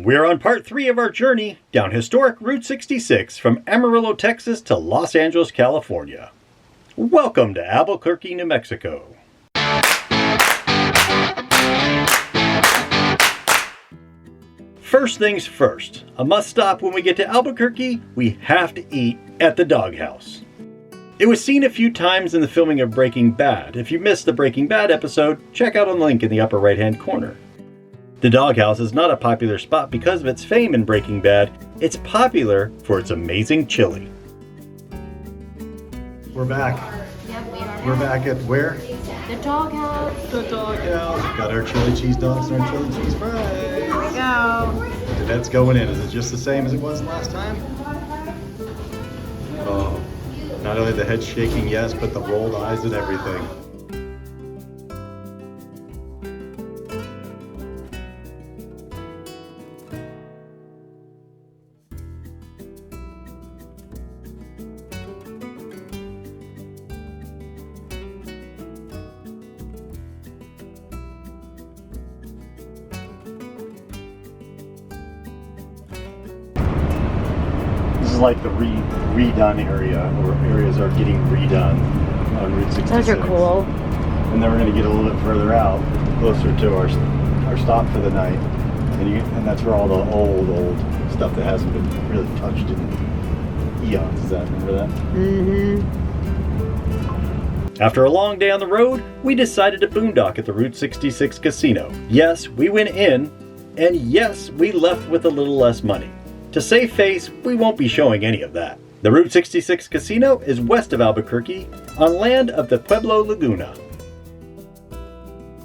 We're on part 3 of our journey down historic Route 66 from Amarillo, Texas to Los Angeles, California. Welcome to Albuquerque, New Mexico. First things first, a must stop when we get to Albuquerque, we have to eat at the Doghouse. It was seen a few times in the filming of Breaking Bad. If you missed the Breaking Bad episode, check out the link in the upper right hand corner. The Doghouse is not a popular spot because of its fame in Breaking Bad. It's popular for its amazing chili. We're back. Yep, we are. We're back at where? The Doghouse. The Doghouse. Got our chili cheese dogs and our chili cheese fries. Here we go. Danette's going in. Is it just the same as it was last time? Oh, not only the head shaking yes, but the rolled eyes and everything. This is like the redone area, or areas are getting redone on Route 66. Those are cool. And then we're going to get a little bit further out, closer to our stop for the night. And that's where all the old stuff that hasn't been really touched in eons. Is that, remember that? Mm-hmm. After a long day on the road, we decided to boondock at the Route 66 casino. Yes, we went in, and yes, we left with a little less money. To save face, we won't be showing any of that. The Route 66 casino is west of Albuquerque, on land of the Pueblo Laguna.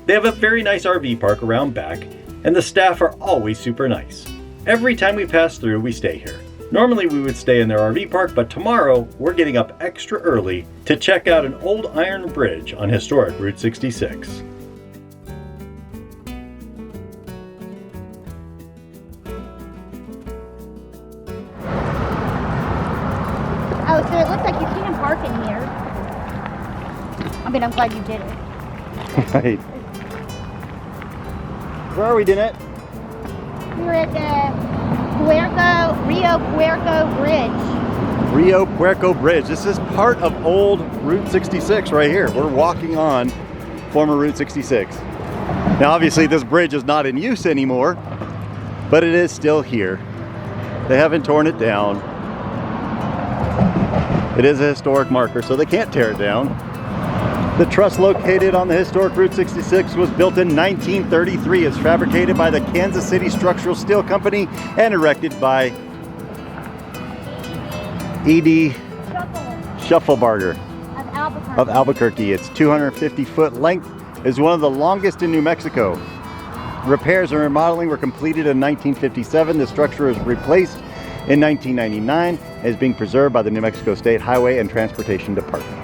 They have a very nice RV park around back, and the staff are always super nice. Every time we pass through, we stay here. Normally we would stay in their RV park, but tomorrow we're getting up extra early to check out an old iron bridge on historic Route 66. Oh, so it looks like you can park in here. I mean, I'm glad you did it. Right. Where are we, Danette? We're at the Rio Puerco Bridge. Rio Puerco Bridge. This is part of old Route 66 right here. We're walking on former Route 66. Now obviously this bridge is not in use anymore, but it is still here. They haven't torn it down. It is a historic marker, so they can't tear it down. The truss located on the historic Route 66 was built in 1933. It's fabricated by the Kansas City Structural Steel Company and erected by E.D. Shufflebarger of Albuquerque. Its 250-foot length is one of the longest in New Mexico. Repairs and remodeling were completed in 1957. The structure was replaced in 1999 and is being preserved by the New Mexico State Highway and Transportation Department.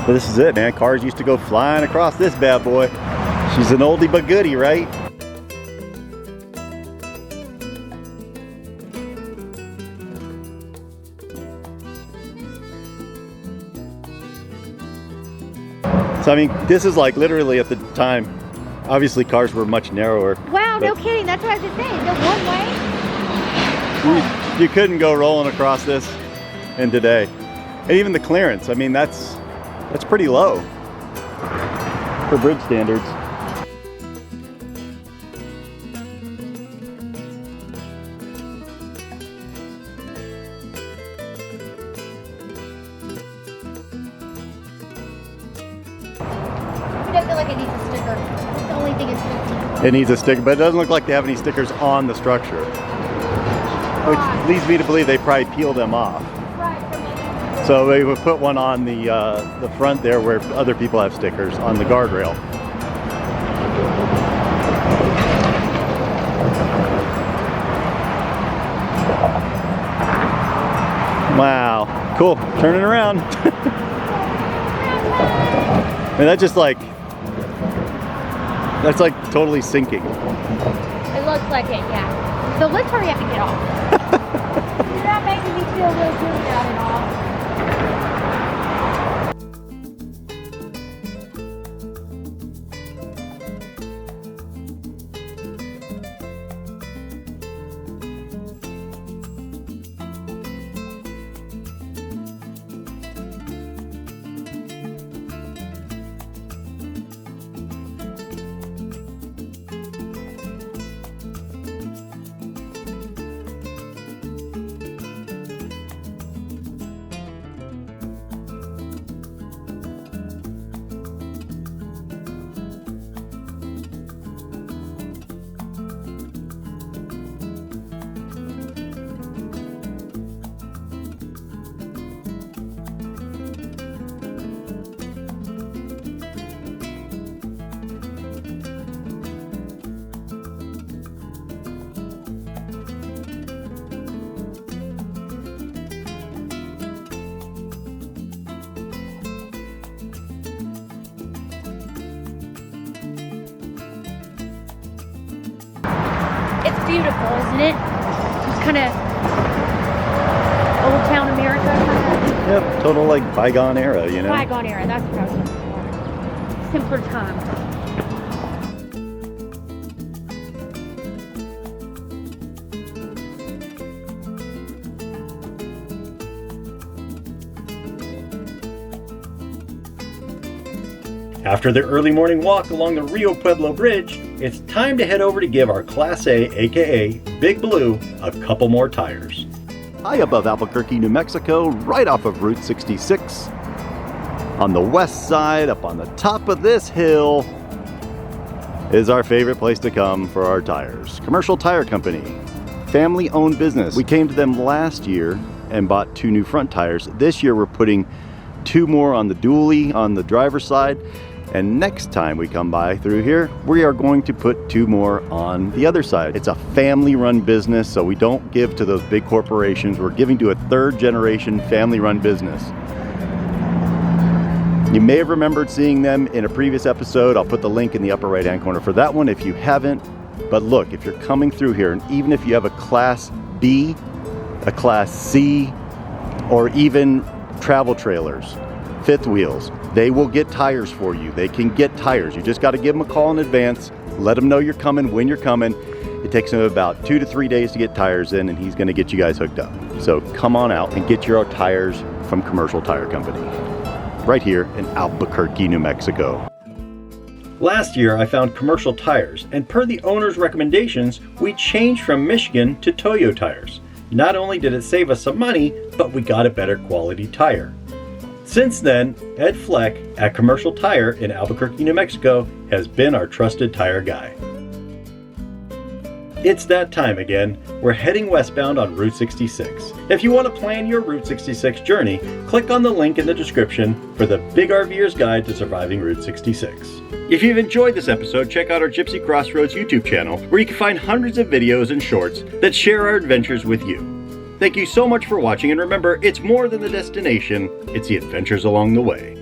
But this is it, man. Cars used to go flying across this bad boy. She's an oldie but goodie, right? So I mean, this is like literally at the time, obviously cars were much narrower. Wow, no kidding. That's what I was just saying. The one way? You couldn't go rolling across this in today. And even the clearance, I mean, that's pretty low for bridge standards. I don't feel like it needs a sticker. That's the only thing it's 50. It needs a sticker, but it doesn't look like they have any stickers on the structure. Which leads me to believe they probably peel them off. So they would put one on the front there where other people have stickers on the guardrail. Wow, Cool, turning around. And that's just like, that's like totally sinking. It looks like it, yeah. So let's hurry up and get off. You're not making me feel real good about it all. It's beautiful, isn't it? It's kind of old town America. Yep, total like bygone era, you know? Bygone era, that's what I was looking for. Simpler times. After the early morning walk along the Rio Puerco Bridge, it's time to head over to give our Class A, aka Big Blue, a couple more tires. High above Albuquerque, New Mexico, right off of Route 66. On the west side, up on the top of this hill, is our favorite place to come for our tires. Commercial Tire Company, family-owned business. We came to them last year and bought 2 new front tires. This year we're putting 2 more on the dually on the driver's side. And next time we come by through here, we are going to put 2 more on the other side. It's a family-run business, so we don't give to those big corporations. We're giving to a 3rd-generation family-run business. You may have remembered seeing them in a previous episode. I'll put the link in the upper right-hand corner for that one if you haven't. But look, if you're coming through here, and even if you have a Class B, a Class C, or even travel trailers, 5th wheels, they will get tires for you. They can get tires. You just got to give them a call in advance, let them know you're coming, when you're coming. It takes him about 2 to 3 days to get tires in, and he's going to get you guys hooked up. So come on out and get your tires from Commercial Tire Company, right here in Albuquerque, New Mexico. Last year I found Commercial Tires, and per the owner's recommendations, we changed from Michigan to Toyo tires. Not only did it save us some money, but we got a better quality tire. Since then, Ed Fleck at Commercial Tire in Albuquerque, New Mexico has been our trusted tire guy. It's that time again. We're heading westbound on Route 66. If you want to plan your Route 66 journey, click on the link in the description for the Big RVer's Guide to Surviving Route 66. If you've enjoyed this episode, check out our Gypsy Crossroads YouTube channel, where you can find hundreds of videos and shorts that share our adventures with you. Thank you so much for watching, and remember, it's more than the destination, it's the adventures along the way.